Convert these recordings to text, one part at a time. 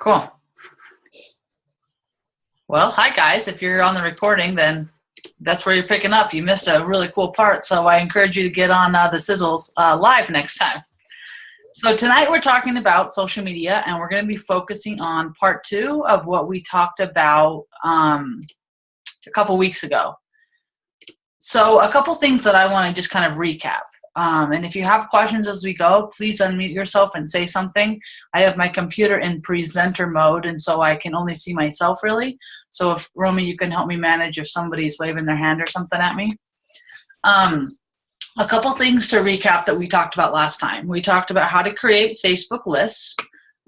Cool. Well, hi guys. If you're on the recording, then that's where you're picking up. You missed a really cool part, so I encourage you to get on the Sizzles live next time. So tonight we're talking about social media, and we're going to be focusing on part 2 of what we talked about a couple weeks ago. So a couple things that I want to just kind of recap. And if you have questions as we go, please unmute yourself and say something. I have my computer in presenter mode, and so I can only see myself really. So if, Romy, you can help me manage if somebody's waving their hand or something at me. A couple things to recap that we talked about last time. We talked about how to create Facebook lists,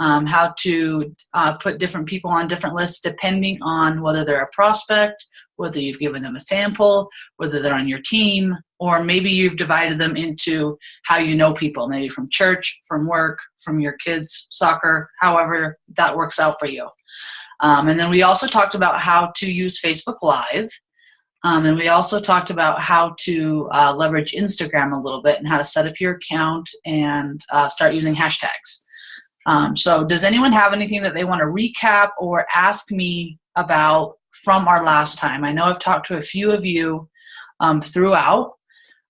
how to put different people on different lists depending on whether they're a prospect, whether you've given them a sample, whether they're on your team, or maybe you've divided them into how you know people, maybe from church, from work, from your kids' soccer, however that works out for you. And then we also talked about how to use Facebook Live. And we also talked about how to leverage Instagram a little bit and how to set up your account and start using hashtags. So does anyone have anything that they want to recap or ask me about from our last time? I know I've talked to a few of you throughout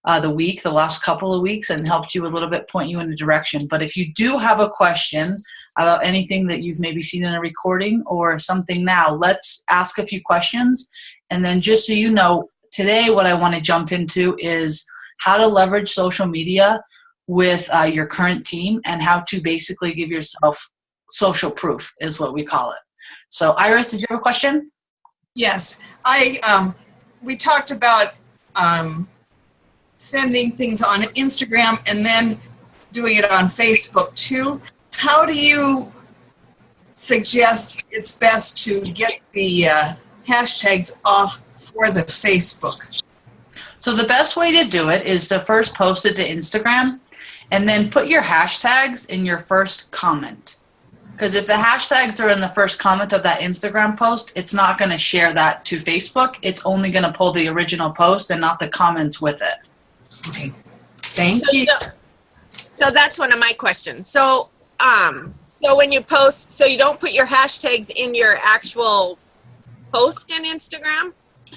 the last couple of weeks, and helped you a little bit, point you in a direction. But if you do have a question about anything that you've maybe seen in a recording or something now, let's ask a few questions. And then just so you know, today what I want to jump into is how to leverage social media with your current team and how to basically give yourself social proof is what we call it. So Iris, did you have a question? Yes, we talked about sending things on Instagram and then doing it on Facebook too. How do you suggest it's best to get the hashtags off for the Facebook? So the best way to do it is to first post it to Instagram and then put your hashtags in your first comment. Because if the hashtags are in the first comment of that Instagram post, it's not going to share that to Facebook. It's only going to pull the original post and not the comments with it. Okay. Thank you. So that's one of my questions. So when you post, so you don't put your hashtags in your actual post in Instagram?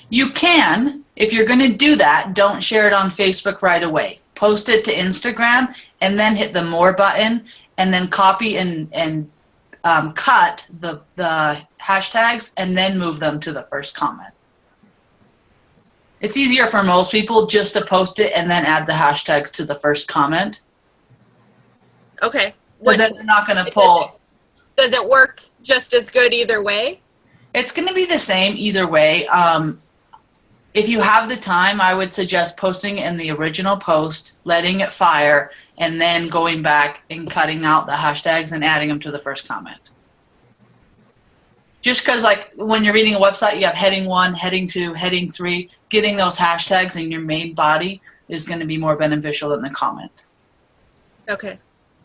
You can. If you're going to do that, don't share it on Facebook right away. Post it to Instagram and then hit the more button and then copy and cut the hashtags and then move them to the first comment. It's easier for most people just to post it and then add the hashtags to the first comment. Okay. Because then they're not going to pull. Does it work just as good either way? It's going to be the same either way. If you have the time, I would suggest posting in the original post, letting it fire, and then going back and cutting out the hashtags and adding them to the first comment. Just because, like, when you're reading a website, you have heading 1, heading 2, heading 3. Getting those hashtags in your main body is going to be more beneficial than the comment. Okay.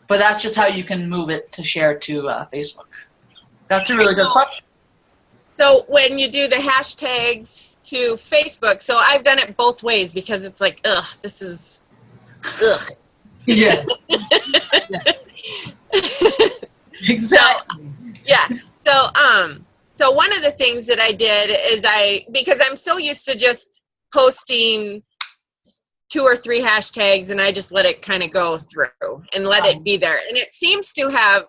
But that's just how you can move it to share to Facebook. That's a really good question. So when you do the hashtags to Facebook, so I've done it both ways because it's like, ugh, this is, ugh. Yeah. Yeah. Exactly. Yeah. So one of the things that I did is because I'm so used to just posting 2 or 3 hashtags and I just let it kind of go through and let it be there. And it seems to have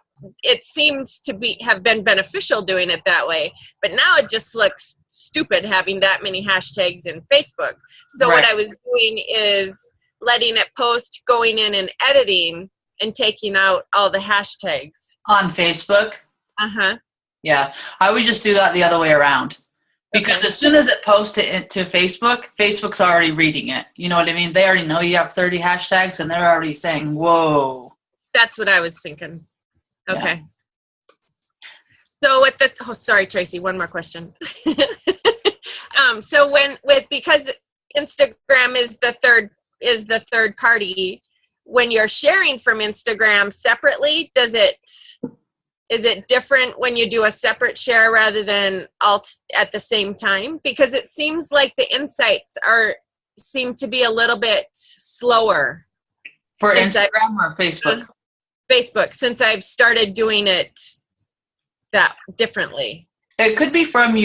been beneficial doing it that way, but now it just looks stupid having that many hashtags in Facebook. So What I was doing is letting it post, going in and editing and taking out all the hashtags. On Facebook? Uh-huh. Yeah, I would just do that the other way around. Because as soon as it posts it to Facebook, Facebook's already reading it. You know what I mean? They already know you have 30 hashtags and they're already saying, whoa. That's what I was thinking. Okay. Yeah. So sorry, Tracy, one more question. So because Instagram is the third party, when you're sharing from Instagram separately, is it different when you do a separate share rather than all at the same time? Because it seems like the insights seem to be a little bit slower. For Instagram or Facebook? Facebook, since I've started doing it that differently? It could be from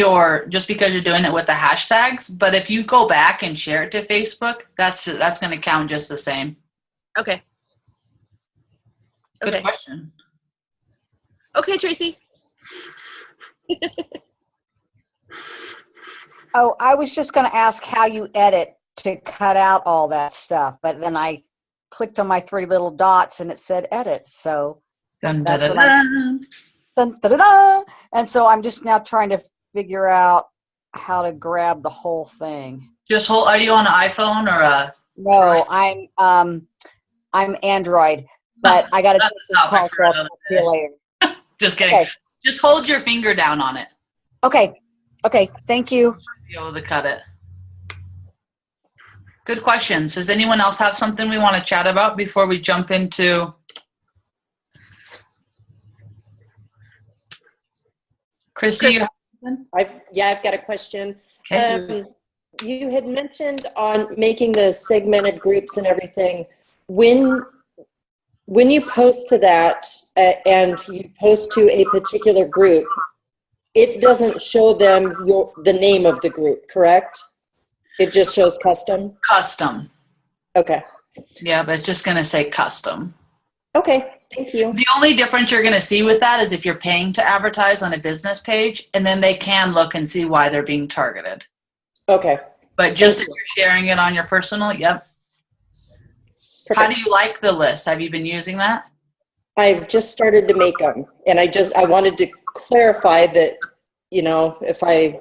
just because you're doing it with the hashtags, but if you go back and share it to Facebook, that's going to count just the same. Okay. Good question. Okay, Tracy. Oh, I was just going to ask how you edit to cut out all that stuff, but then I clicked on my 3 little dots and it said edit. So Dun, that's dun, what dun, dun, da, da, da. And so I'm just now trying to figure out how to grab the whole thing. Just hold. Are you on an iPhone or a? No, I'm Android, but I got to take this call, so I'll talk to you later. Just kidding. Okay. Just hold your finger down on it. Okay. Thank you. Be able to cut it. Good questions. Does anyone else have something we want to chat about before we jump into? Chrissy, you have something? I've got a question. Okay. You had mentioned on making the segmented groups and everything. When you post to that and you post to a particular group, it doesn't show them the name of the group, correct? It just shows custom? Custom. Okay. Yeah, but it's just going to say custom. Okay, thank you. The only difference you're going to see with that is if you're paying to advertise on a business page, and then they can look and see why they're being targeted. Okay. But just if you're sharing it on your personal, yep. Perfect. How do you like the list? Have you been using that? I've just started to make them, and I wanted to clarify that, if I,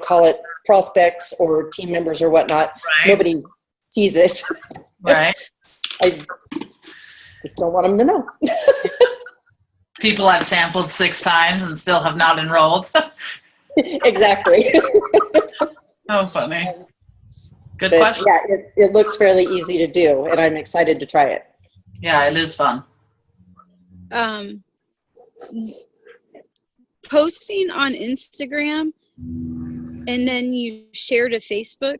call it prospects or team members or whatnot, Right. Nobody sees it. Right. I just don't want them to know. People have sampled 6 times and still have not enrolled. Exactly. Oh, funny. Good But question. yeah, it looks fairly easy to do, and I'm excited to try it. Yeah, it is fun. Posting on Instagram and then you share to Facebook,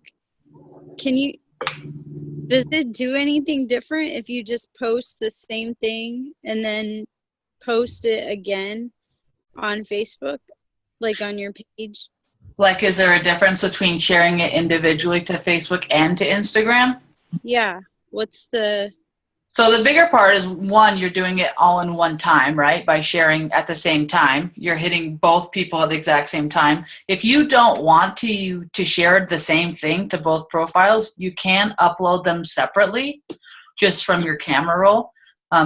does it do anything different if you just post the same thing and then post it again on Facebook, like on your page? Like, is there a difference between sharing it individually to Facebook and to Instagram? Yeah. So the bigger part is, one, you're doing it all in one time, right? By sharing at the same time. You're hitting both people at the exact same time. If you don't want to share the same thing to both profiles, you can upload them separately just from your camera roll.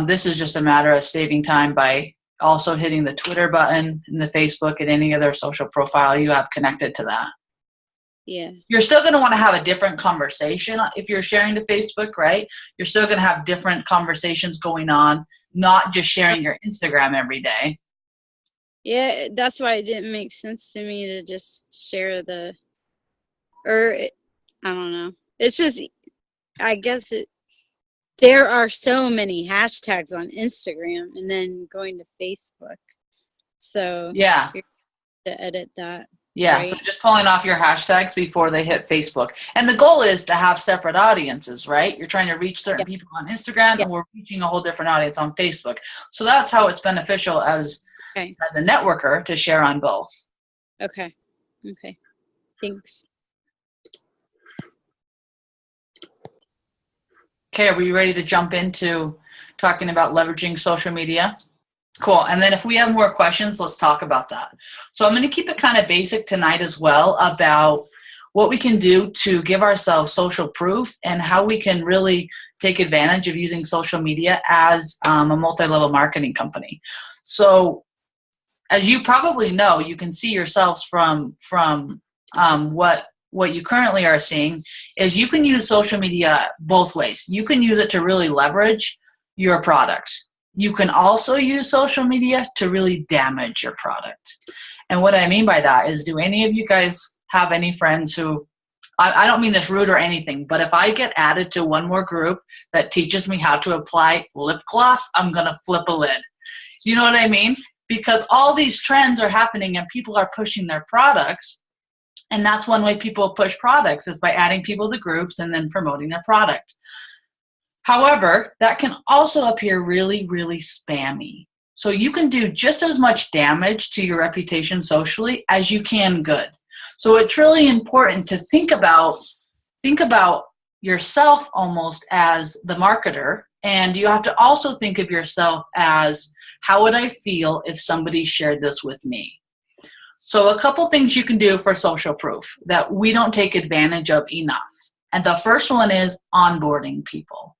This is just a matter of saving time by also hitting the Twitter button and the Facebook and any other social profile you have connected to that. Yeah. You're still going to want to have a different conversation if you're sharing to Facebook, right? You're still going to have different conversations going on, not just sharing your Instagram every day. Yeah, that's why it didn't make sense to me to just share I don't know. It's just, I guess there are so many hashtags on Instagram and then going to Facebook. So Yeah. you're to edit that. Yeah, right? so just pulling off your hashtags before they hit Facebook. And the goal is to have separate audiences, right? You're trying to reach certain people on Instagram, and we're reaching a whole different audience on Facebook. So that's how it's beneficial as a networker to share on both. Okay. Thanks. Okay, are we ready to jump into talking about leveraging social media? Cool. And then if we have more questions, let's talk about that. So I'm going to keep it kind of basic tonight as well about what we can do to give ourselves social proof and how we can really take advantage of using social media as a multi-level marketing company. So as you probably know, you can see yourselves from what you currently are seeing is you can use social media both ways. You can use it to really leverage your product. You can also use social media to really damage your product. And what I mean by that is, do any of you guys have any friends who, I don't mean this rude or anything, but if I get added to one more group that teaches me how to apply lip gloss, I'm going to flip a lid. You know what I mean? Because all these trends are happening and people are pushing their products. And that's one way people push products is by adding people to groups and then promoting their product. However, that can also appear really, really spammy. So you can do just as much damage to your reputation socially as you can good. So it's really important to think about yourself almost as the marketer, and you have to also think of yourself as, how would I feel if somebody shared this with me? So a couple things you can do for social proof that we don't take advantage of enough. And the first one is onboarding people.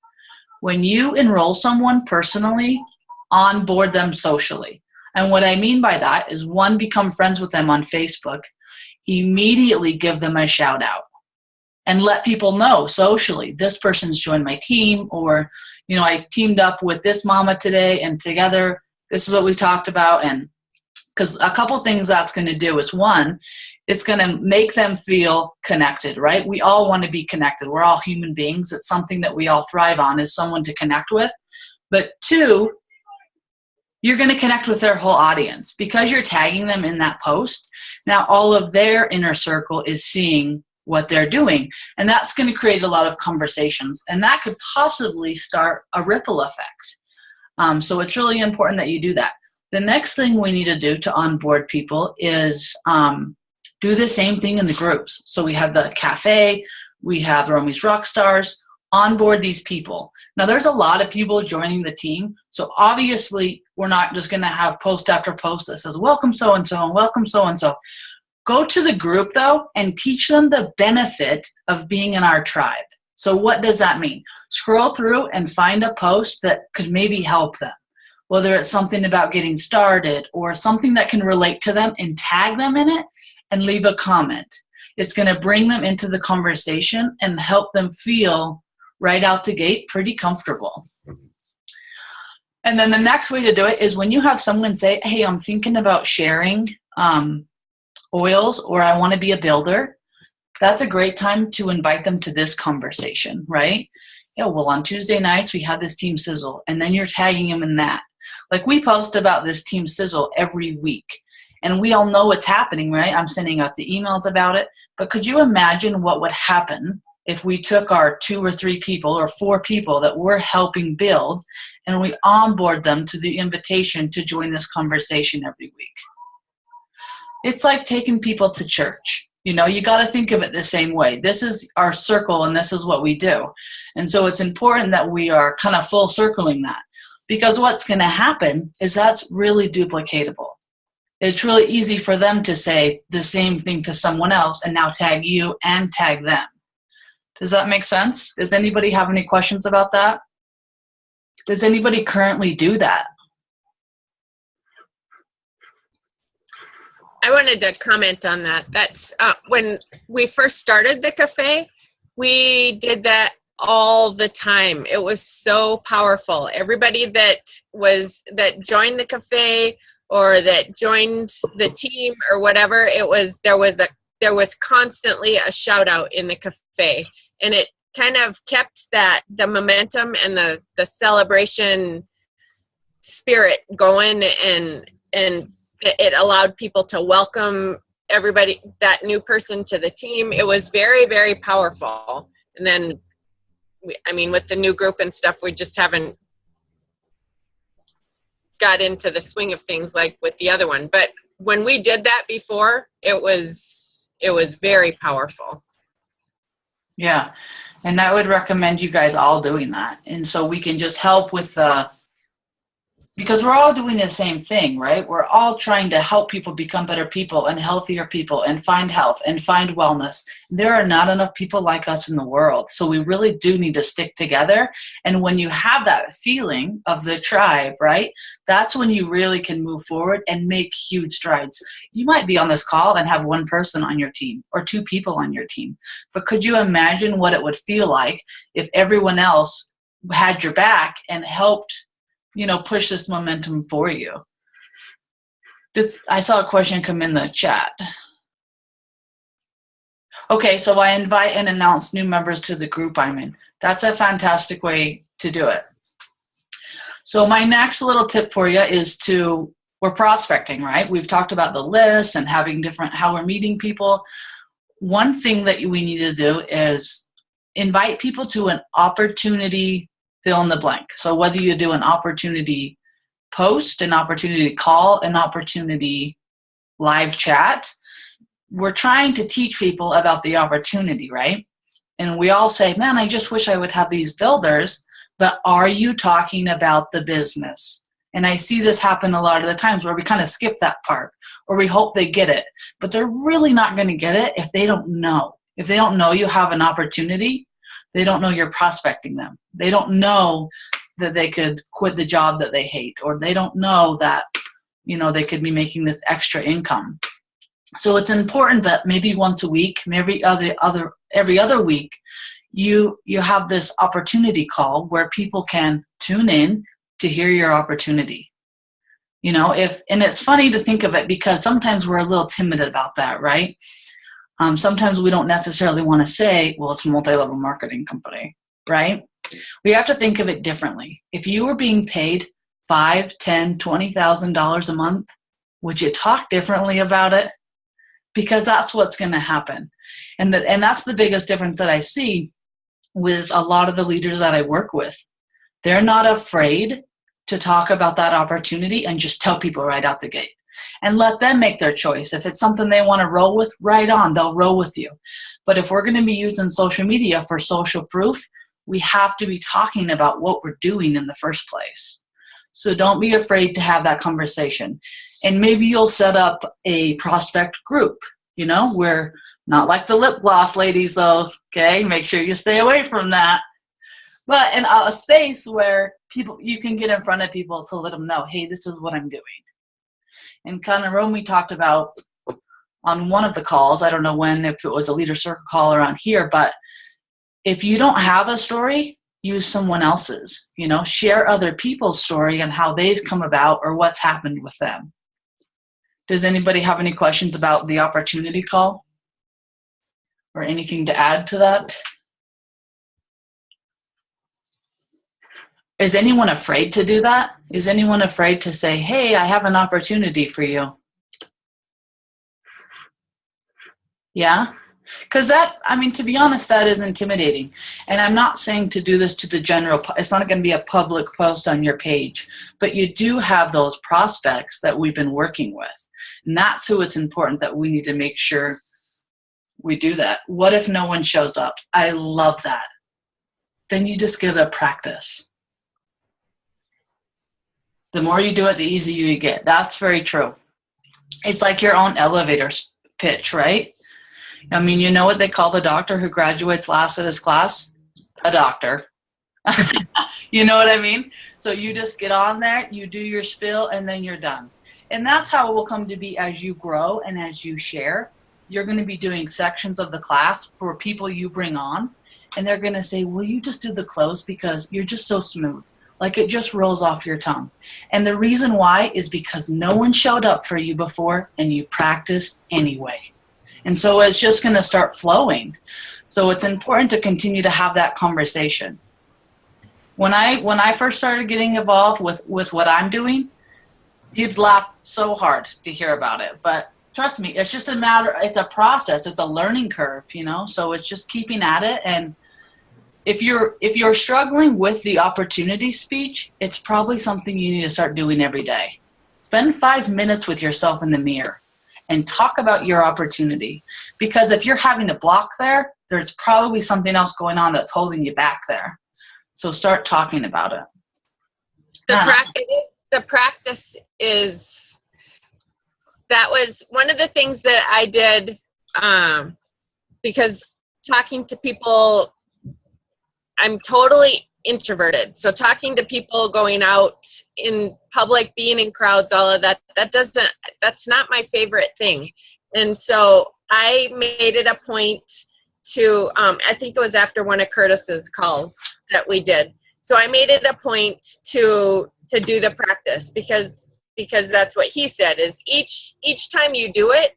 When you enroll someone personally, onboard them socially. And what I mean by that is, one, become friends with them on Facebook, immediately give them a shout out, and let people know socially, this person's joined my team, or, you know, I teamed up with this mama today, and together this is what we talked about. And because a couple things that's going to do is, one, it's going to make them feel connected, right? We all want to be connected. We're all human beings. It's something that we all thrive on, is someone to connect with. But two, you're going to connect with their whole audience because you're tagging them in that post. Now all of their inner circle is seeing what they're doing, and that's going to create a lot of conversations, and that could possibly start a ripple effect. So it's really important that you do that. The next thing we need to do to onboard people is do the same thing in the groups. So we have the cafe, we have Romy's Rockstars. Onboard these people. Now there's a lot of people joining the team, so obviously we're not just going to have post after post that says welcome so-and-so and welcome so-and-so. Go to the group though and teach them the benefit of being in our tribe. So what does that mean? Scroll through and find a post that could maybe help them, whether it's something about getting started or something that can relate to them, and tag them in it and leave a comment. It's going to bring them into the conversation and help them feel right out the gate pretty comfortable. And then the next way to do it is, when you have someone say, hey, I'm thinking about sharing oils, or I want to be a builder, that's a great time to invite them to this conversation, right? Yeah, well, on Tuesday nights we have this Team Sizzle, and then you're tagging them in that. Like, we post about this Team Sizzle every week, and we all know what's happening, right? I'm sending out the emails about it, but could you imagine what would happen if we took our 2 or 3 people or 4 people that we're helping build, and we onboard them to the invitation to join this conversation every week? It's like taking people to church. You know, you got to think of it the same way. This is our circle, and this is what we do. And so it's important that we are kind of full circling that, because what's going to happen is that's really duplicatable. It's really easy for them to say the same thing to someone else and now tag you and tag them. Does that make sense? Does anybody have any questions about that? Does anybody currently do that? I wanted to comment on that. That's when we first started the cafe, we did that all the time. It was so powerful. Everybody that joined the cafe or that joined the team or whatever, there was constantly a shout out in the cafe, and it kind of kept the momentum and the celebration spirit going, and it allowed people to welcome everybody, that new person, to the team. It was very, very powerful. And then, with the new group and stuff, we just haven't got into the swing of things like with the other one. But when we did that before, it was very powerful. Yeah, and I would recommend you guys all doing that. And so we can just help with because we're all doing the same thing, right? We're all trying to help people become better people and healthier people and find health and find wellness. There are not enough people like us in the world. So we really do need to stick together. And when you have that feeling of the tribe, right, that's when you really can move forward and make huge strides. You might be on this call and have 1 person on your team or 2 people on your team. But could you imagine what it would feel like if everyone else had your back and helped, push this momentum for you? I saw a question come in the chat. Okay, so I invite and announce new members to the group I'm in. That's a fantastic way to do it. So my next little tip for you is we're prospecting, right? We've talked about the list and having how we're meeting people. One thing that we need to do is invite people to an opportunity fill in the blank. So whether you do an opportunity post, an opportunity to call, an opportunity live chat, we're trying to teach people about the opportunity, right? And we all say, man, I just wish I would have these builders, but are you talking about the business? And I see this happen a lot of the times where we kind of skip that part, or we hope they get it, but they're really not going to get it if they don't know. If they don't know you have an opportunity, they don't know you're prospecting them. They don't know that they could quit the job that they hate, or they don't know that, you know, they could be making this extra income. So it's important that maybe once a week, maybe every other week, you have this opportunity call where people can tune in to hear your opportunity. You know, and it's funny to think of it because sometimes we're a little timid about that, right? Sometimes we don't necessarily want to say, well, it's a multi-level marketing company, right? We have to think of it differently. If you were being paid $5,000, $10,000, $20,000 a month, would you talk differently about it? Because that's what's going to happen. And that's the biggest difference that I see with a lot of the leaders that I work with. They're not afraid to talk about that opportunity and just tell people right out the gate and let them make their choice. If it's something they want to roll with, right on, they'll roll with you. But if we're going to be using social media for social proof, we have to be talking about what we're doing in the first place. So don't be afraid to have that conversation. And maybe you'll set up a prospect group, you know, where not like the lip gloss ladies, though, okay? Make sure you stay away from that. But in a space where you can get in front of people to let them know, hey, this is what I'm doing. And kind of Rome, we talked about on one of the calls, I don't know when, if it was a leader circle call around here, but if you don't have a story, use someone else's, you know, share other people's story and how they've come about or what's happened with them. Does anybody have any questions about the opportunity call or anything to add to that? Is anyone afraid to do that? Is anyone afraid to say, hey, I have an opportunity for you? Yeah? Because that, I mean, to be honest, that is intimidating. And I'm not saying to do this to the general, it's not going to be a public post on your page, but you do have those prospects that we've been working with. And that's who it's important that we need to make sure we do that. What if no one shows up? I love that. Then you just get a practice. The more you do it, the easier you get. That's very true. It's like your own elevator pitch, right? I mean, you know what they call the doctor who graduates last in his class? A doctor. You know what I mean? So you just get on there, you do your spiel, and then you're done. And that's how it will come to be as you grow and as you share. You're going to be doing sections of the class for people you bring on, and they're going to say, will you just do the close because you're just so smooth. Like it just rolls off your tongue. And the reason why is because no one showed up for you before and you practiced anyway. And so it's just going to start flowing. So it's important to continue to have that conversation. When I first started getting involved with what I'm doing, you'd laugh so hard to hear about it. But trust me, it's just it's a process. It's a learning curve, you know, so it's just keeping at it. And if you're struggling with the opportunity speech, it's probably something you need to start doing every day. Spend 5 minutes with yourself in the mirror and talk about your opportunity. Because if you're having a block there, there's probably something else going on that's holding you back there. So start talking about it. The practice is, that was one of the things that I did, because talking to people, I'm totally introverted. So talking to people, going out in public, being in crowds, all of that, that's not my favorite thing. And so I made it a point to, I think it was after one of Curtis's calls that we did. So I made it a point to do the practice because that's what he said is each time you do it,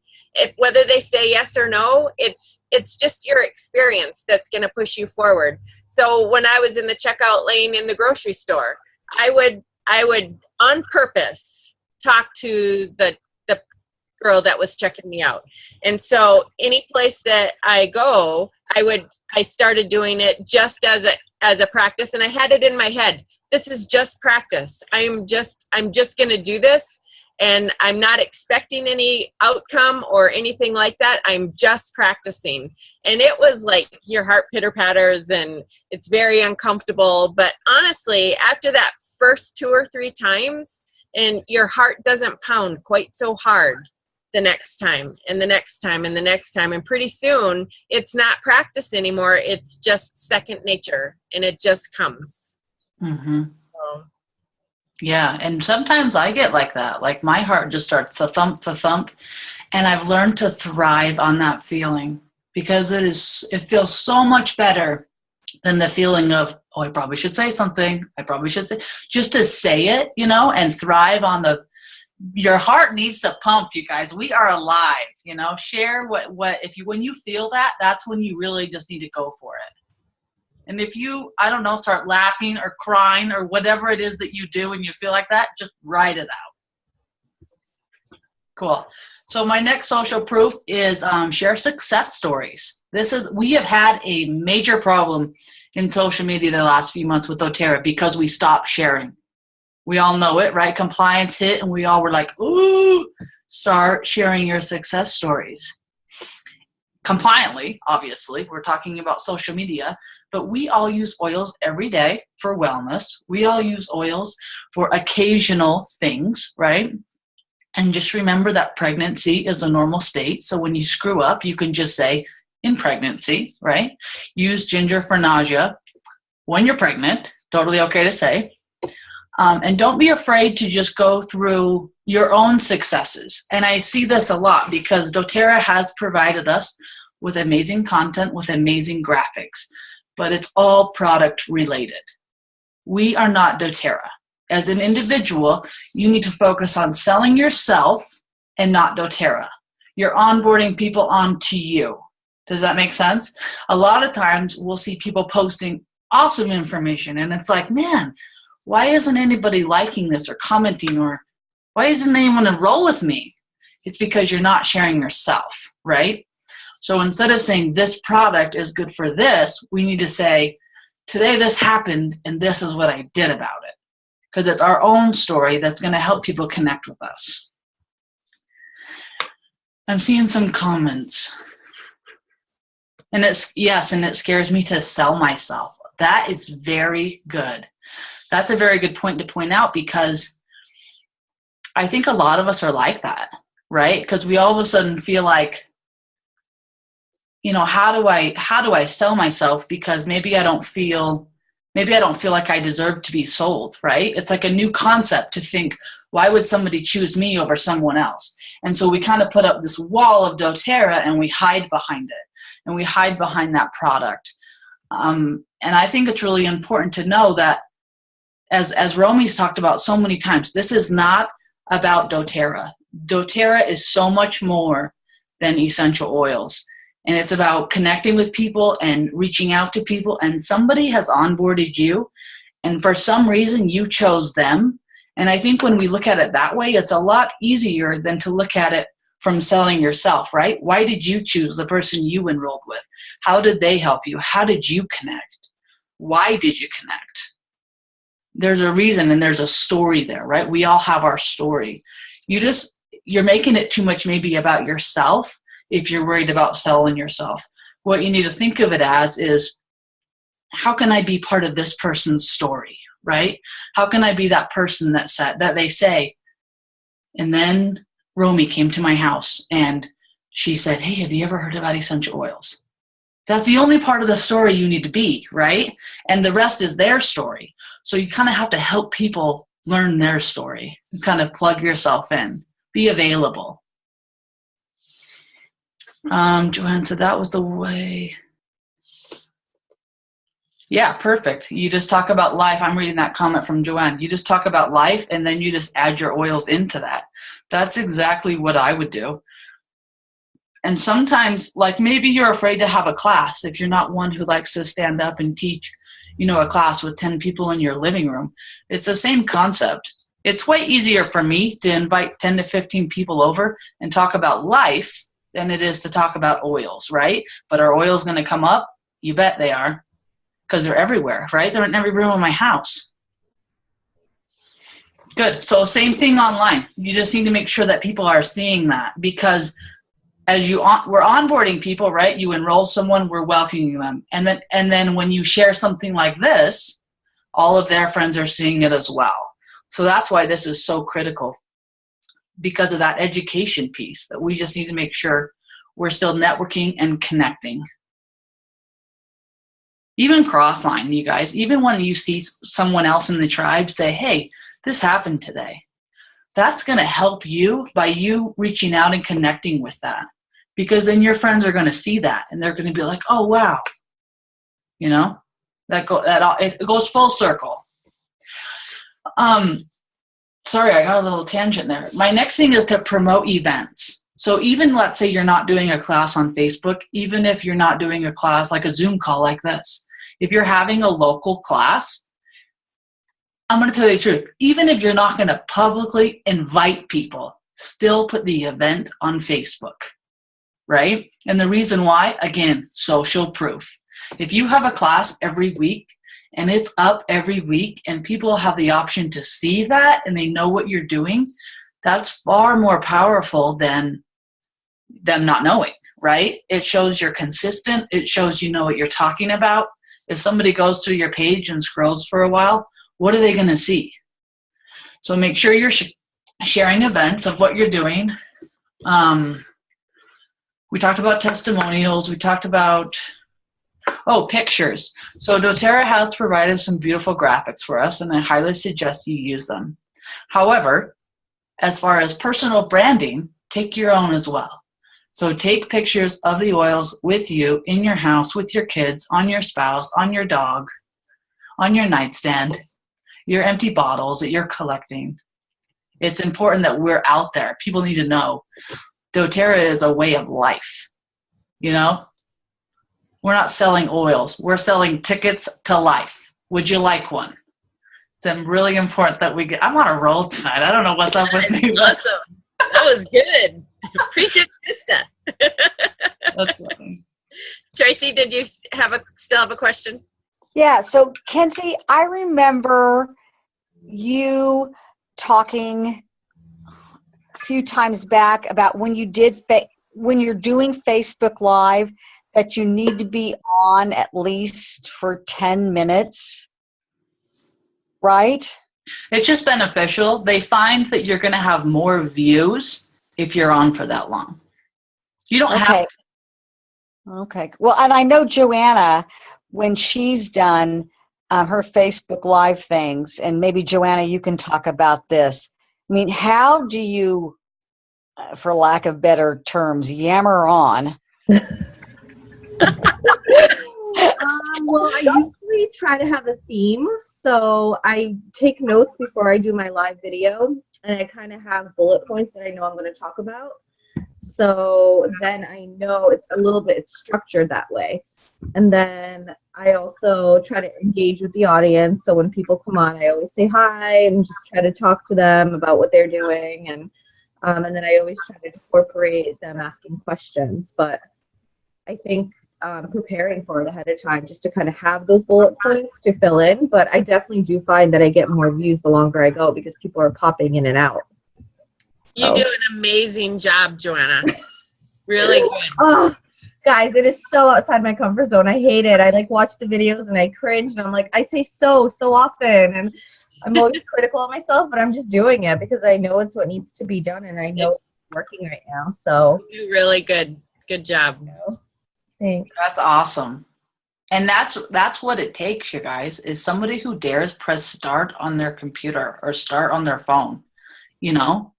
whether they say yes or no, it's just your experience that's going to push you forward. So when I was in the checkout lane in the grocery store, I would on purpose talk to the girl that was checking me out. And so any place that I go, I started doing it just as a practice, and I had it in my head. this is just practice. I'm just going to do this, and I'm not expecting any outcome or anything like that. I'm just practicing. And it was like your heart pitter patters and it's very uncomfortable. But honestly, after that first 2 or 3 times, and your heart doesn't pound quite so hard the next time and the next time and the next time. And pretty soon it's not practice anymore. It's just second nature, and it just comes. Mm-hmm. Yeah, and sometimes I get like that. Like my heart just starts to thump, and I've learned to thrive on that feeling because it feels so much better than the feeling of, oh, I probably should say something. I probably should say, just to say it, and thrive on your heart needs to pump, you guys. We are alive, share when you feel that, that's when you really just need to go for it. And if you, I don't know, start laughing or crying or whatever it is that you do when you feel like that, just write it out. Cool. So my next social proof is share success stories. We have had a major problem in social media the last few months with doTERRA because we stopped sharing. We all know it, right? Compliance hit, and we all were like, ooh, start sharing your success stories. Compliantly, obviously, we're talking about social media, but we all use oils every day for wellness. We all use oils for occasional things, right? And just remember that pregnancy is a normal state. So when you screw up, you can just say, in pregnancy, right? Use ginger for nausea when you're pregnant. Totally okay to say. And don't be afraid to just go through your own successes. And I see this a lot because doTERRA has provided us with amazing content, with amazing graphics, but it's all product related. We are not doTERRA. As an individual, you need to focus on selling yourself and not doTERRA. You're onboarding people onto you. Does that make sense? A lot of times we'll see people posting awesome information and it's like, man, why isn't anybody liking this or commenting, or why doesn't anyone enroll with me? It's because you're not sharing yourself, right? So instead of saying this product is good for this, we need to say, today this happened and this is what I did about it. Because it's our own story that's going to help people connect with us. I'm seeing some comments. And it scares me to sell myself. That is very good. That's a very good point to point out because I think a lot of us are like that, right? Because we all of a sudden feel like, how do I sell myself? Because maybe I don't feel like I deserve to be sold, right? It's like a new concept to think, why would somebody choose me over someone else? And so we kind of put up this wall of doTERRA and we hide behind it. And we hide behind that product. And I think it's really important to know that as Romy's talked about so many times, this is not about doTERRA. doTERRA is so much more than essential oils. And it's about connecting with people and reaching out to people. And somebody has onboarded you. And for some reason, you chose them. And I think when we look at it that way, it's a lot easier than to look at it from selling yourself, right? Why did you choose the person you enrolled with? How did they help you? How did you connect? Why did you connect? There's a reason and there's a story there, right? We all have our story. You're making it too much maybe about yourself if you're worried about selling yourself. What you need to think of it as is, how can I be part of this person's story, right? How can I be that person that they say, and then Romy came to my house and she said, hey, have you ever heard about essential oils? That's the only part of the story you need to be, right? And the rest is their story. So you kind of have to help people learn their story and kind of plug yourself in. Be available. Joanne said that was the way. Yeah, perfect. You just talk about life. I'm reading that comment from Joanne. You just talk about life and then you just add your oils into that. That's exactly what I would do. And sometimes, like maybe you're afraid to have a class if you're not one who likes to stand up and teach, a class with 10 people in your living room. It's the same concept. It's way easier for me to invite 10 to 15 people over and talk about life than it is to talk about oils, right? But are oils going to come up? You bet they are, because they're everywhere, right? They're in every room of my house. Good. So same thing online. You just need to make sure that people are seeing that, because as we're onboarding people, right? You enroll someone, we're welcoming them. And then when you share something like this, all of their friends are seeing it as well. So that's why this is so critical, because of that education piece, that we just need to make sure we're still networking and connecting. Even crossline, you guys, even when you see someone else in the tribe say, hey, this happened today, that's going to help you by you reaching out and connecting with that, because then your friends are going to see that and they're going to be like, oh, wow. You know, it goes full circle. Sorry, I got a little tangent there. My next thing is to promote events. So even let's say you're not doing a class on Facebook, even if you're not doing a class like a Zoom call like this, if you're having a local class, I'm going to tell you the truth. Even if you're not going to publicly invite people, still put the event on Facebook, right? And the reason why, again, social proof. If you have a class every week and it's up every week and people have the option to see that and they know what you're doing, that's far more powerful than them not knowing, right? It shows you're consistent. It shows you know what you're talking about. If somebody goes through your page and scrolls for a while, what are they going to see? So make sure you're sharing events of what you're doing. We talked about testimonials. We talked about, pictures. So doTERRA has provided some beautiful graphics for us, and I highly suggest you use them. However, as far as personal branding, take your own as well. So take pictures of the oils with you in your house, with your kids, on your spouse, on your dog, on your nightstand, your empty bottles that you're collecting. It's important that we're out there. People need to know doTERRA is a way of life. You know, we're not selling oils. We're selling tickets to life. Would you like one? It's really important that we get. I'm on a roll tonight. I don't know what's up with me. Awesome. That was good. Preach it, sister. That's funny. Tracy, did you still have a question? Yeah, so Kenzie, I remember you talking a few times back about when you when you're doing Facebook Live, that you need to be on at least for 10 minutes, right? It's just beneficial. They find that you're going to have more views if you're on for that long. You don't have to. Okay. Well, and I know Joanna, when she's done her Facebook Live things, and maybe Joanna, you can talk about this. I mean, how do you, for lack of better terms, yammer on? Well, I usually try to have a theme, so I take notes before I do my live video, and I kind of have bullet points that I know I'm going to talk about. So then I know it's a little bit structured that way. And then I also try to engage with the audience. So when people come on, I always say hi and just try to talk to them about what they're doing. And then I always try to incorporate them asking questions. But I think preparing for it ahead of time just to kind of have those bullet points to fill in. But I definitely do find that I get more views the longer I go because people are popping in and out. You do an amazing job, Joanna. Really good. Oh, guys, it is so outside my comfort zone. I hate it. I watch the videos and I cringe and I'm like, I say so often, and I'm always critical of myself, but I'm just doing it because I know it's what needs to be done and I know it's working right now. So really good. Good job. Thanks. That's awesome. And that's what it takes, you guys, is somebody who dares press start on their computer or start on their phone, you know?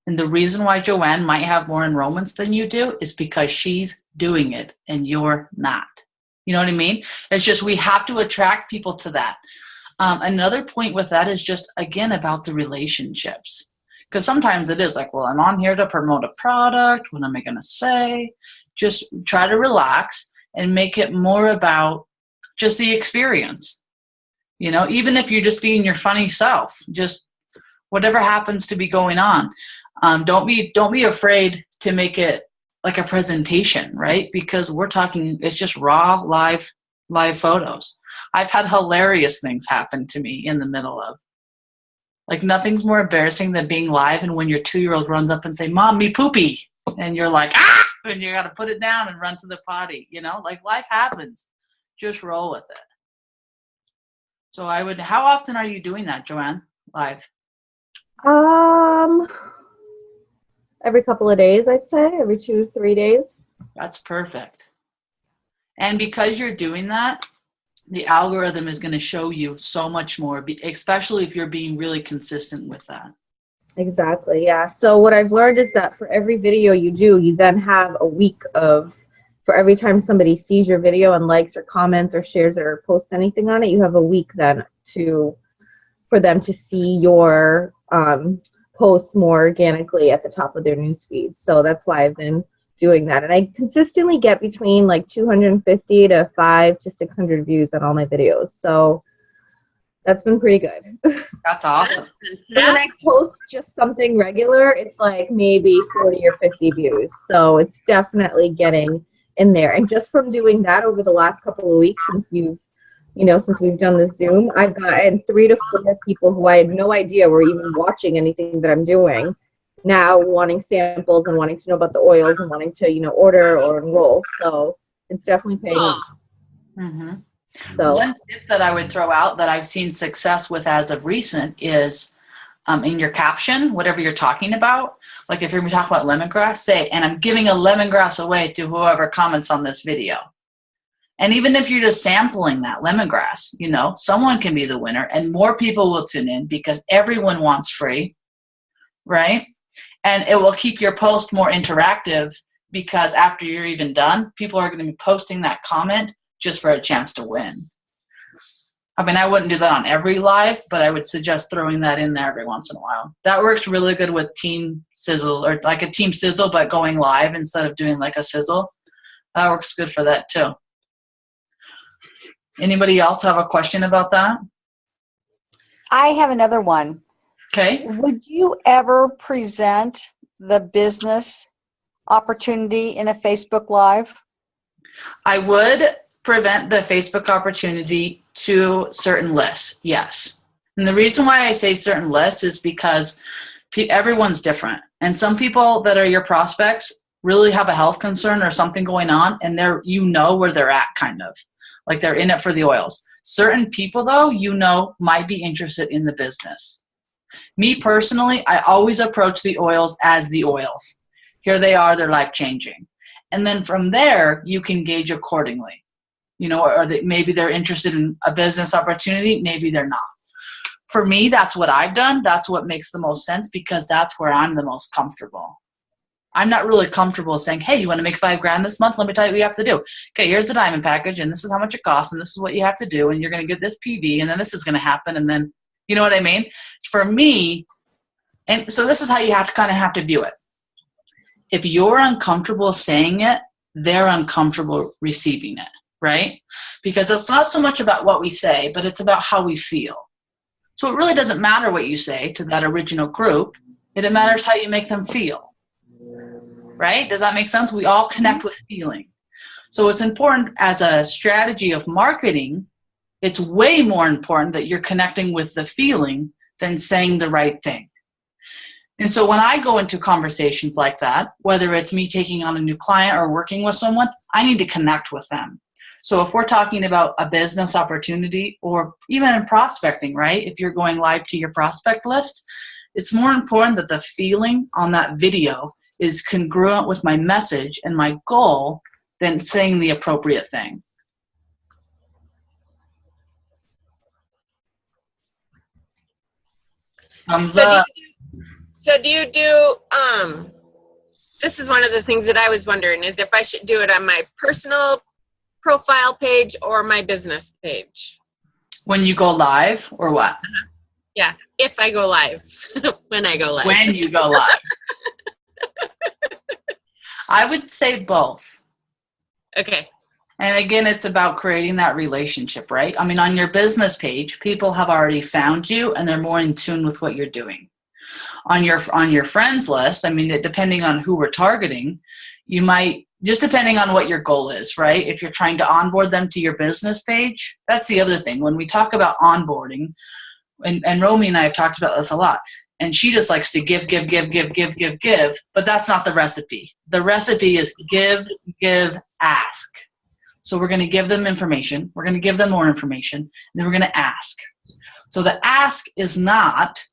And the reason why Joanne might have more enrollments than you do is because she's doing it and you're not. You know what I mean? It's just we have to attract people to that. Another point with that is just, again, about the relationships. Because sometimes it is like, well, I'm on here to promote a product. What am I going to say? Just try to relax and make it more about just the experience. You know, even if you're just being your funny self, just whatever happens to be going on. Don't be afraid to make it like a presentation, right? Because we're talking, it's just raw, live photos. I've had hilarious things happen to me in the middle Like nothing's more embarrassing than being live and when your 2-year-old runs up and say, Mom, me poopy. And you're like, ah, and you got to put it down and run to the potty, you know, like life happens. Just roll with it. So how often are you doing that, Joanne, live? Every couple of days, I'd say, every 2-3 days. That's perfect. And because you're doing that, the algorithm is going to show you so much more, especially if you're being really consistent with that. Exactly, yeah. So what I've learned is that for every video you do, you then have a week for every time somebody sees your video and likes or comments or shares it or posts anything on it, you have a week then for them to see your posts more organically at the top of their news feed. So that's why I've been doing that. And I consistently get between like 250 to 500 to 600 views on all my videos. So that's been pretty good. That's awesome. When I post just something regular, it's like maybe 40 or 50 views. So it's definitely getting in there. And just from doing that over the last couple of weeks since we've done the Zoom, I've gotten 3 to 4 people who I had no idea were even watching anything that I'm doing now, wanting samples and wanting to know about the oils and wanting to, order or enroll. So it's definitely paying off. Mm-hmm. So one tip that I would throw out that I've seen success with as of recent is in your caption, whatever you're talking about. Like if you're talking about lemongrass, say, and I'm giving a lemongrass away to whoever comments on this video. And even if you're just sampling that lemongrass, someone can be the winner and more people will tune in because everyone wants free, right? And it will keep your post more interactive because after you're even done, people are going to be posting that comment just for a chance to win. I mean, I wouldn't do that on every live, but I would suggest throwing that in there every once in a while. That works really good with Team Sizzle or like a Team Sizzle, but going live instead of doing like a Sizzle. That works good for that too. Anybody else have a question about that? I have another one. Okay. Would you ever present the business opportunity in a Facebook Live? I would prevent the Facebook opportunity to certain lists, yes. And the reason why I say certain lists is because everyone's different. And some people that are your prospects really have a health concern or something going on, and where they're at kind of. Like they're in it for the oils. Certain people, though, might be interested in the business. Me personally, I always approach the oils as the oils. Here they are, they're life-changing. And then from there, you can gauge accordingly. Or maybe they're interested in a business opportunity, maybe they're not. For me, that's what I've done. That's what makes the most sense because that's where I'm the most comfortable. I'm not really comfortable saying, hey, you want to make $5,000 this month? Let me tell you what you have to do. Okay, here's the diamond package, and this is how much it costs, and this is what you have to do, and you're going to get this PV, and then this is going to happen, and then, you know what I mean? For me, and so this is how you have to view it. If you're uncomfortable saying it, they're uncomfortable receiving it, right? Because it's not so much about what we say, but it's about how we feel. So it really doesn't matter what you say to that original group. It matters how you make them feel. Right? Does that make sense? We all connect with feeling. So it's important as a strategy of marketing, it's way more important that you're connecting with the feeling than saying the right thing. And so when I go into conversations like that, whether it's me taking on a new client or working with someone, I need to connect with them. So if we're talking about a business opportunity or even in prospecting, right? If you're going live to your prospect list, it's more important that the feeling on that video is congruent with my message and my goal than saying the appropriate thing. Thumbs up. So do you do, this is one of the things that I was wondering, is if I should do it on my personal profile page or my business page. When you go live or what? Yeah, if I go live. When I go live. When you go live. I would say both. Okay. And again, it's about creating that relationship, right? I mean, on your business page, people have already found you and they're more in tune with what you're doing. On your friends list, I mean, depending on who we're targeting, you might, just depending on what your goal is, right? If you're trying to onboard them to your business page, that's the other thing. When we talk about onboarding, and Romy and I have talked about this a lot, and she just likes to give, but that's not the recipe. The recipe is give, ask. So we're going to give them information. We're going to give them more information. And then we're going to ask. So the ask is not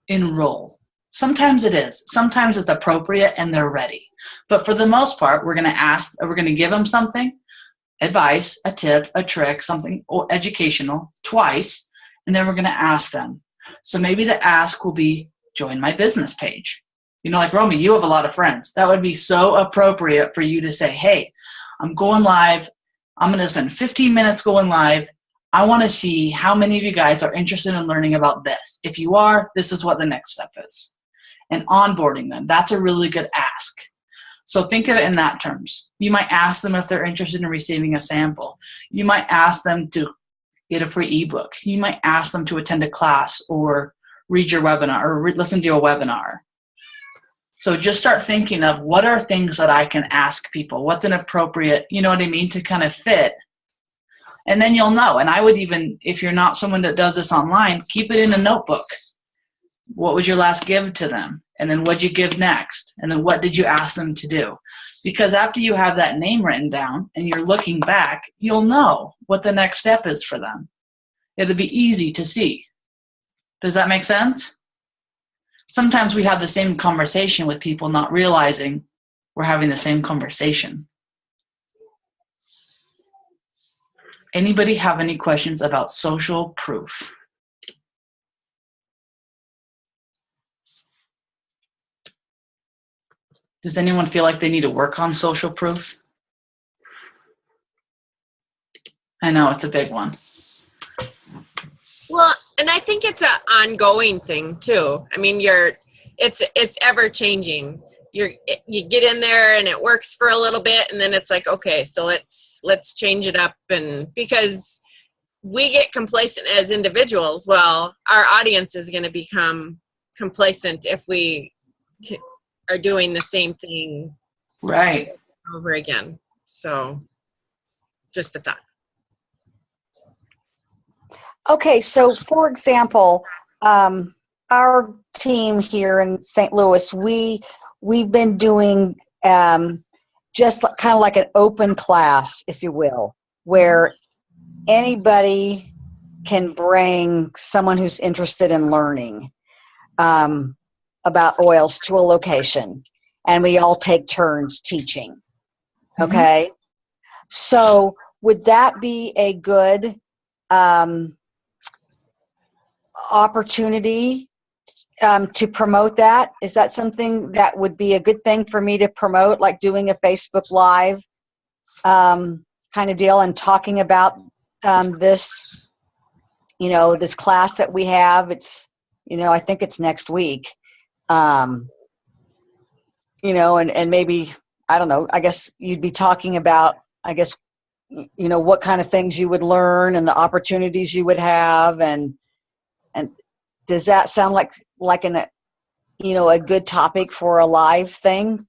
enroll. Sometimes it is. Sometimes it's appropriate and they're ready. But for the most part, we're going to ask, we're going to give them something, advice, a tip, a trick, something or educational twice, and then we're going to ask them. So maybe the ask will be, join my business page. You know, like Romy, you have a lot of friends. That would be so appropriate for you to say, hey, I'm going live. I'm going to spend 15 minutes going live. I want to see how many of you guys are interested in learning about this. If you are, this is what the next step is. And onboarding them, that's a really good ask. So think of it in that terms. You might ask them if they're interested in receiving a sample. You might ask them to get a free ebook. You might ask them to attend a class or read your webinar or listen to your webinar. So just start thinking of what are things that I can ask people? What's an appropriate, you know what I mean, to kind of fit. And then you'll know. And I would even, if you're not someone that does this online, keep it in a notebook. What was your last give to them? And then what'd you give next? And then what did you ask them to do? Because after you have that name written down and you're looking back, you'll know what the next step is for them. It'll be easy to see. Does that make sense? Sometimes we have the same conversation with people not realizing we're having the same conversation. Anybody have any questions about social proof? Does anyone feel like they need to work on social proof? I know it's a big one. Well, and I think it's an ongoing thing too. I mean, it's ever changing. You get in there and it works for a little bit, and then it's like, okay, so let's change it up. And because we get complacent as individuals, well, our audience is going to become complacent if we are doing the same thing right over again. So just a thought. Okay, so for example, our team here in St. Louis, we've been doing just kind of like an open class, if you will, where anybody can bring someone who's interested in learning about oils to a location, and we all take turns teaching. Okay, so would that be a good opportunity to promote that? Is that something that would be a good thing for me to promote, like doing a Facebook Live kind of deal and talking about this, this class that we have? It's, I think it's next week. And maybe, I don't know, I guess you'd be talking about, what kind of things you would learn and the opportunities you would have. And does that sound like a good topic for a live thing?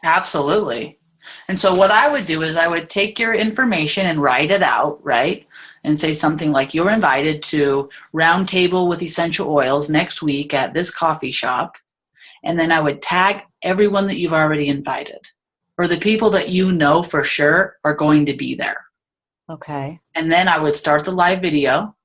Absolutely. And so what I would do is I would take your information and write it out, right? And say something like, you're invited to Roundtable with Essential Oils next week at this coffee shop. And then I would tag everyone that you've already invited, or the people that you know for sure are going to be there. Okay. And then I would start the live video,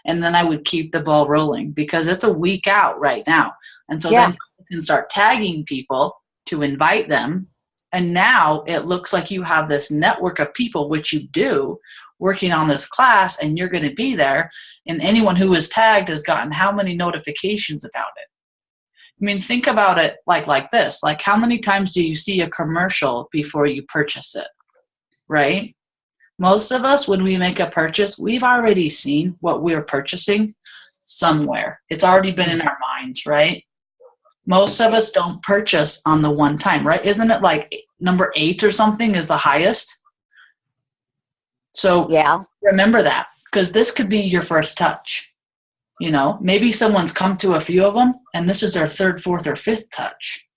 and then I would keep the ball rolling because it's a week out right now. And so then you can start tagging people to invite them. And now it looks like you have this network of people, which you do, working on this class, and you're going to be there. And anyone who is tagged has gotten how many notifications about it? I mean, think about it like this. Like, how many times do you see a commercial before you purchase it, right? Most of us, when we make a purchase, we've already seen what we're purchasing somewhere. It's already been in our minds, right? Most of us don't purchase on the one time, right? Isn't it like number 8 or something is the highest? So remember that, because this could be your first touch. Maybe someone's come to a few of them, and this is their 3rd, 4th, or 5th touch,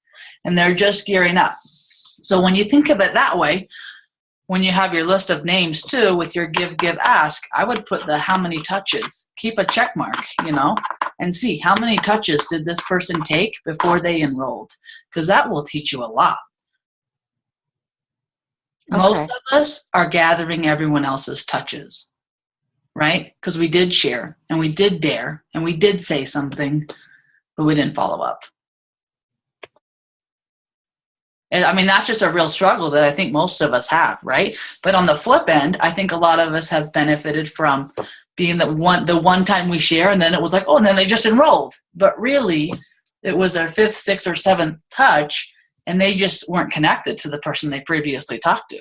and they're just gearing up. So when you think of it that way, when you have your list of names too, with your give, ask, I would put the how many touches. Keep a check mark, and see how many touches did this person take before they enrolled, because that will teach you a lot. Most of us are gathering everyone else's touches, right? Because we did share and we did dare and we did say something, but we didn't follow up. And I mean, that's just a real struggle that I think most of us have, right? But on the flip end, I think a lot of us have benefited from being the one time we share, and then it was like, oh, and then they just enrolled. But really, it was their 5th, 6th, or 7th touch, and they just weren't connected to the person they previously talked to.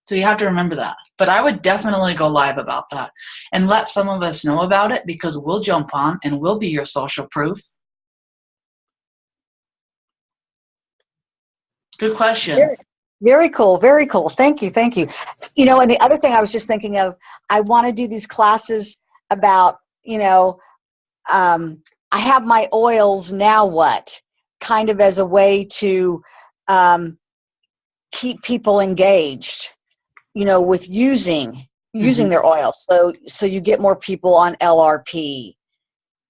So you have to remember that. But I would definitely go live about that and let some of us know about it, because we'll jump on and we'll be your social proof. Good question. Very cool. Very cool. Thank you. Thank you. You know, and the other thing I was just thinking of, I want to do these classes about, you know, I have my oils, now what? Kind of as a way to keep people engaged, you know, with using their oils. So you get more people on LRP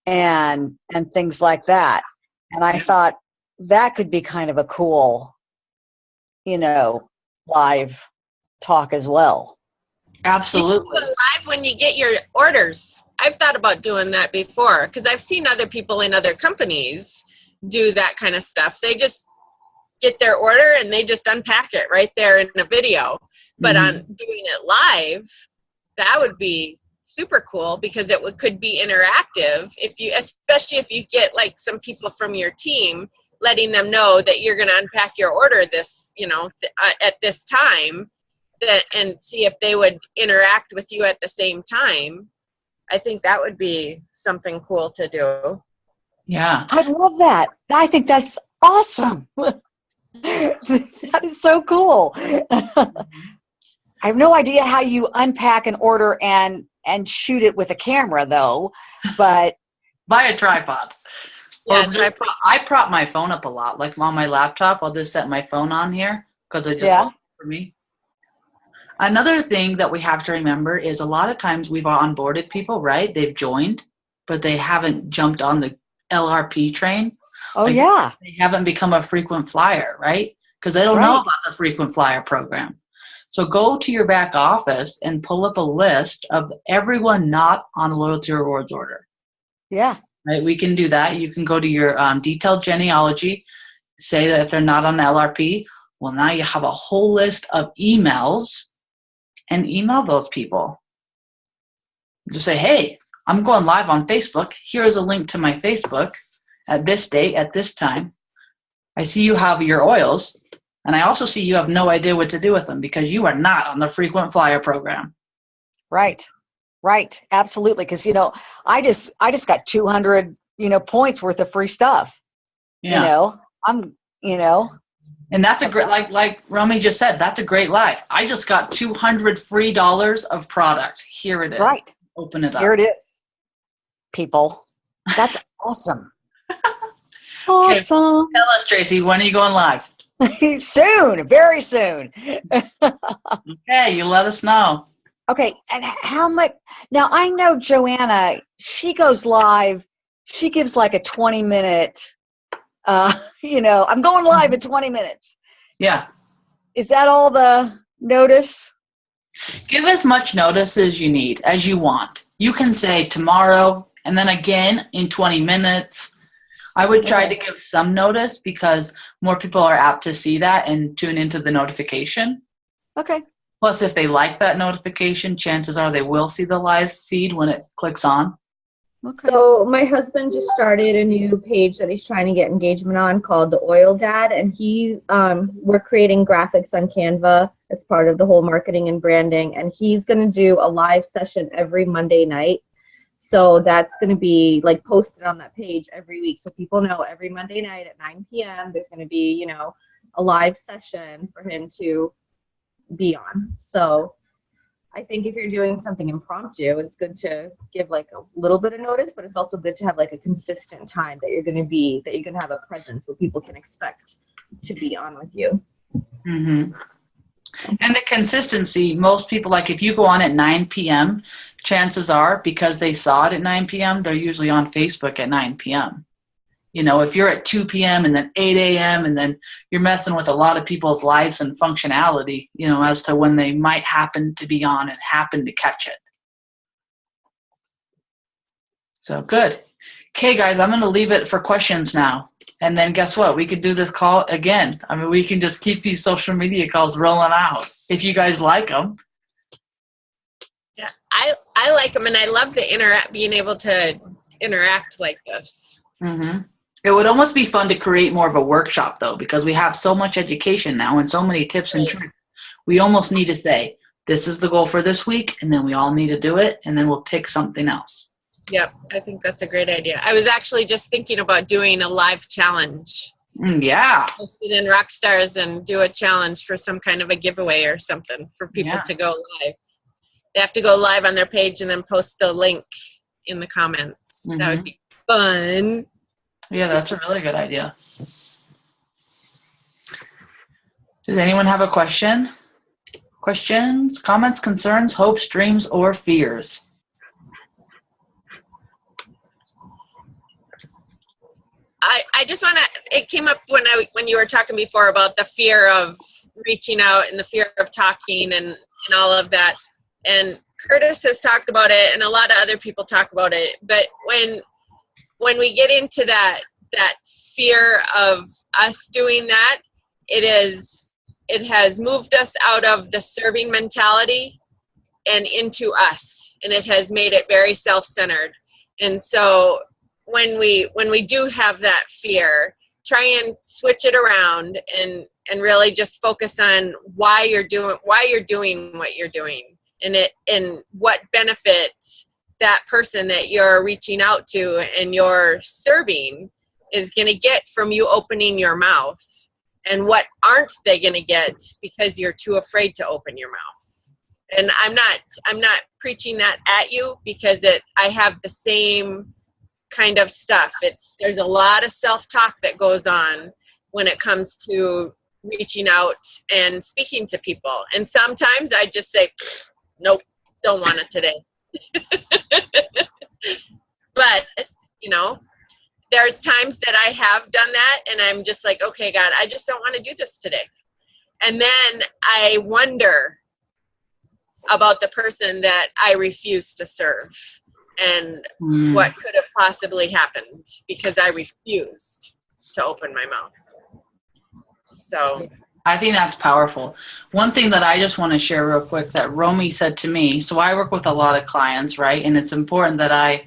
and things like that. And I thought that could be kind of a cool, you know, live talk as well. Absolutely. You can go live when you get your orders. I've thought about doing that before, because I've seen other people in other companies do that kind of stuff. They just get their order and they just unpack it right there in a video. But on doing it live, that would be super cool, because it could be interactive. Especially if you get like some people from your team, letting them know that you're going to unpack your order this, you know, at this time, and see if they would interact with you at the same time. I think that would be something cool to do. Yeah. I love that. I think that's awesome. That is so cool. I have no idea how you unpack an order and shoot it with a camera, though, but buy a tripod. Yeah, I prop my phone up a lot. Like on my laptop, I'll just set my phone on here because it just works for me. Another thing that we have to remember is a lot of times we've onboarded people, right? They've joined, but they haven't jumped on the LRP train. Oh, yeah. They haven't become a frequent flyer, right? Because they don't know about the frequent flyer program. So go to your back office and pull up a list of everyone not on a loyalty rewards order. Yeah. Right, we can do that. You can go to your detailed genealogy, say that if they're not on LRP, well, now you have a whole list of emails, and email those people. Just say, hey, I'm going live on Facebook. Here's a link to my Facebook at this date, at this time. I see you have your oils, and I also see you have no idea what to do with them because you are not on the frequent flyer program. Right. Right. Absolutely. Because, you know, I just got 200, you know, points worth of free stuff. Yeah. You know. And that's a great, like Romy just said, that's a great life. I just got $200 free of product. Here it is. Right. Open it up. Here it is. People. That's awesome. Awesome. Tell us, Tracy, when are you going live? Soon. Very soon. Okay. You let us know. Okay, and how much? Now, I know Joanna, she goes live, she gives like a 20-minute, you know, I'm going live in 20 minutes. Yeah. Is that all the notice? Give as much notice as you need, as you want. You can say tomorrow, and then again in 20 minutes. I would try to give some notice because more people are apt to see that and tune into the notification. Okay. Plus, if they like that notification, chances are they will see the live feed when it clicks on. Okay. So my husband just started a new page that he's trying to get engagement on called The Oil Dad, and we're creating graphics on Canva as part of the whole marketing and branding, and he's going to do a live session every Monday night. So that's going to be like posted on that page every week, so people know every Monday night at 9 p.m. there's going to be, you know, a live session for him to be on. So I think if you're doing something impromptu, it's good to give like a little bit of notice, but it's also good to have like a consistent time that you're going to have a presence where people can expect to be on with you. Mm-hmm. And the consistency, most people, like if you go on at 9 p.m., chances are, because they saw it at 9 p.m., they're usually on Facebook at 9 p.m. You know, if you're at 2 p.m. and then 8 a.m. and then you're messing with a lot of people's lives and functionality, you know, as to when they might happen to be on and happen to catch it. So good. Okay, guys, I'm going to leave it for questions now. And then guess what? We could do this call again. I mean, we can just keep these social media calls rolling out if you guys like them. Yeah, I like them, and I love the being able to interact like this. Mm-hmm. It would almost be fun to create more of a workshop, though, because we have so much education now and so many tips and tricks. We almost need to say, this is the goal for this week, and then we all need to do it, and then we'll pick something else. Yep, I think that's a great idea. I was actually just thinking about doing a live challenge. Yeah. Post it in Rockstars and do a challenge for some kind of a giveaway or something for people to go live. They have to go live on their page and then post the link in the comments. Mm-hmm. That would be fun. Yeah, that's a really good idea. Does anyone have a question? Questions, comments, concerns, hopes, dreams, or fears? I just want to, it came up when you were talking before about the fear of reaching out and the fear of talking and all of that. And Curtis has talked about it, and a lot of other people talk about it. But when we get into that fear of us doing that, it has moved us out of the serving mentality and into us, and it has made it very self-centered. And so when we do have that fear, try and switch it around and really just focus on why you're doing what you're doing, and what benefits that person that you're reaching out to and you're serving is going to get from you opening your mouth, and what aren't they going to get because you're too afraid to open your mouth. And I'm not preaching that at you, because I have the same kind of stuff. There's a lot of self-talk that goes on when it comes to reaching out and speaking to people. And sometimes I just say, nope, don't want it today. But, you know, there's times that I have done that and I'm just like, okay, God, I just don't want to do this today. And then I wonder about the person that I refuse to serve and what could have possibly happened because I refused to open my mouth. So I think that's powerful. One thing that I just want to share real quick that Romy said to me, so I work with a lot of clients, right? And it's important that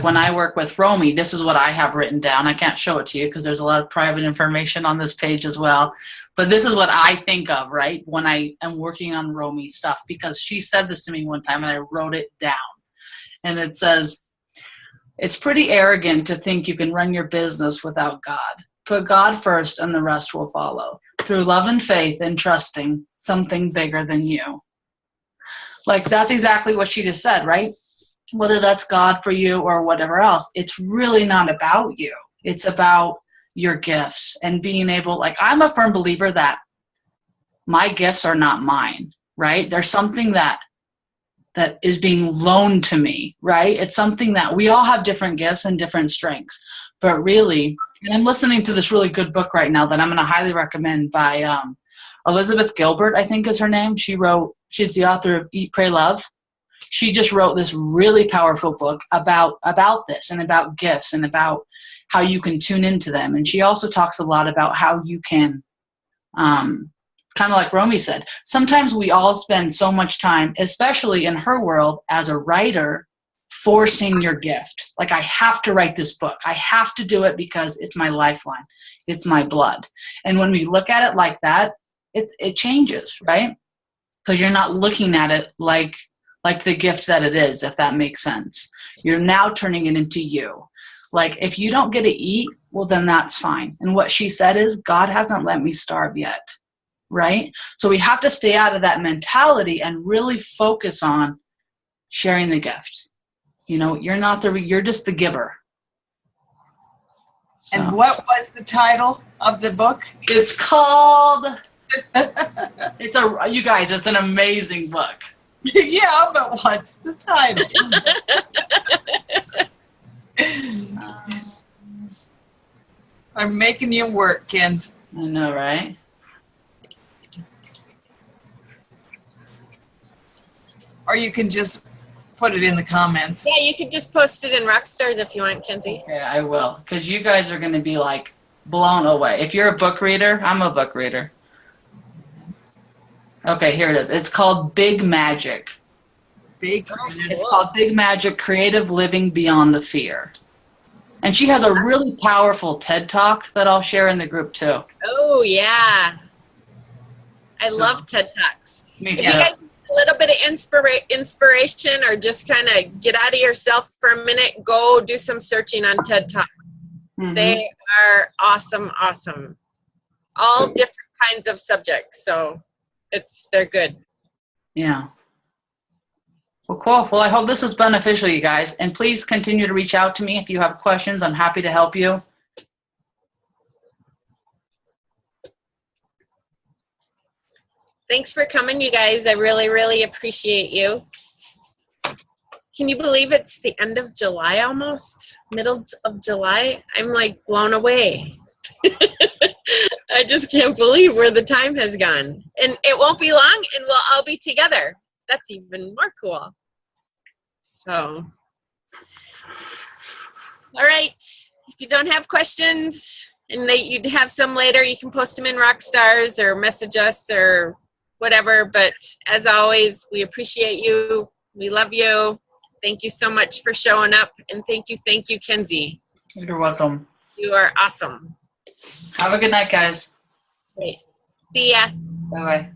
when I work with Romy, this is what I have written down. I can't show it to you because there's a lot of private information on this page as well. But this is what I think of, right, when I am working on Romy's stuff, because she said this to me one time and I wrote it down. And it says, it's pretty arrogant to think you can run your business without God. Put God first and the rest will follow. Through love and faith and trusting something bigger than you. Like, that's exactly what she just said, right? Whether that's God for you or whatever else, it's really not about you. It's about your gifts and being able, like, I'm a firm believer that my gifts are not mine, right? There's something that is being loaned to me, right? It's something that we all have different gifts and different strengths, but really, and I'm listening to this really good book right now that I'm going to highly recommend by Elizabeth Gilbert, I think is her name. She's the author of Eat, Pray, Love. She just wrote this really powerful book about this and about gifts and about how you can tune into them. And she also talks a lot about how you can, kind of like Romy said, sometimes we all spend so much time, especially in her world as a writer, forcing your gift. Like, I have to write this book. I have to do it because it's my lifeline. It's my blood. And when we look at it like that, it changes, right? Because you're not looking at it like the gift that it is, if that makes sense. You're now turning it into you. Like, if you don't get to eat, well, then that's fine. And what she said is, God hasn't let me starve yet, right? So we have to stay out of that mentality and really focus on sharing the gift. You know, you're just the giver. So. And what was the title of the book? It's called, you guys, it's an amazing book. Yeah, but what's the title? I'm making you work, Kenzie. I know, right? Or you can just put it in the comments. Yeah, you could just post it in Rockstars if you want, Kenzie. Okay, I will. Because you guys are going to be like blown away. If you're a book reader, I'm a book reader. Okay, here it is. It's called Big Magic. Big. It's called Big Magic, Creative Living Beyond the Fear. And she has a really powerful TED Talk that I'll share in the group too. Oh, yeah. I love TED Talks. Me If too. you guys need a little bit of inspiration or just kind of get out of yourself for a minute, go do some searching on TED Talk. Mhm. They are awesome, awesome. All different kinds of subjects, so they're good. Yeah. Well, cool. Well, I hope this was beneficial, you guys. And please continue to reach out to me if you have questions. I'm happy to help you. Thanks for coming, you guys. I really, really appreciate you. Can you believe it's the end of July almost? Middle of July? I'm like blown away. I just can't believe where the time has gone. And it won't be long and we'll all be together. That's even more cool. So, all right. If you don't have questions and you'd have some later, you can post them in Rockstars or message us or whatever. But as always, we appreciate you. We love you. Thank you so much for showing up. And thank you, Kenzie. You're welcome. You are awesome. Have a good night, guys. Great. See ya. Bye-bye.